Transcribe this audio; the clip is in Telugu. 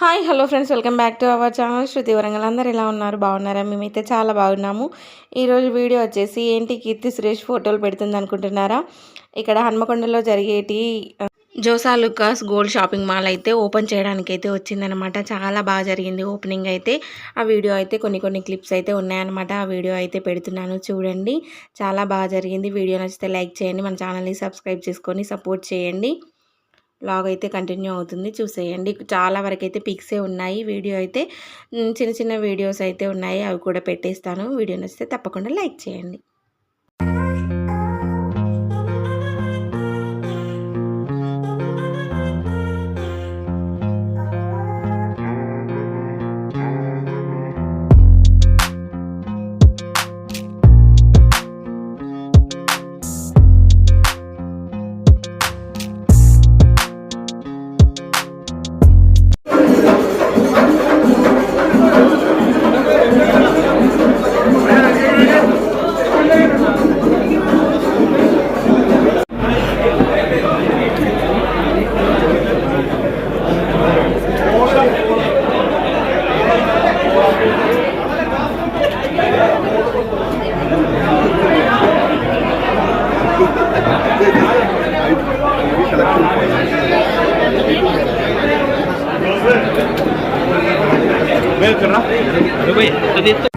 Hi hello friends, welcome back to our channel Shruti Warangal. అందరు ఎలా ఉన్నారు? బాగున్నారా? మేమైతే చాలా బాగున్నాము. ఈరోజు వీడియో వచ్చేసి ఏంటి కీర్తి సురేష్ ఫోటోలు పెడుతుంది అనుకుంటున్నారా? ఇక్కడ హన్మకొండలో జరిగేటి Jos Alukkas gold shopping mall అయితే ఓపెన్ చేయడానికి అయితే వచ్చిందనమాట. చాలా బాగా జరిగింది ఓపెనింగ్ అయితే. ఆ వీడియో అయితే కొన్ని క్లిప్స్ అయితే ఉన్నాయన్నమాట. ఆ వీడియో అయితే పెడుతున్నాను చూడండి. చాలా బాగా జరిగింది. వీడియో నచ్చితే లైక్ చేయండి, మన ఛానల్ని సబ్స్క్రైబ్ చేసుకొని సపోర్ట్ చేయండి. లాగ్ అయితే కంటిన్యూ అవుతుంది, చూసేయండి. చాలా వరకు అయితే పిక్సే ఉన్నాయి. వీడియో అయితే చిన్న చిన్న వీడియోస్ అయితే ఉన్నాయి, అవి కూడా పెట్టేస్తాను. వీడియో నచ్చితే తప్పకుండా లైక్ చేయండి. Welcome.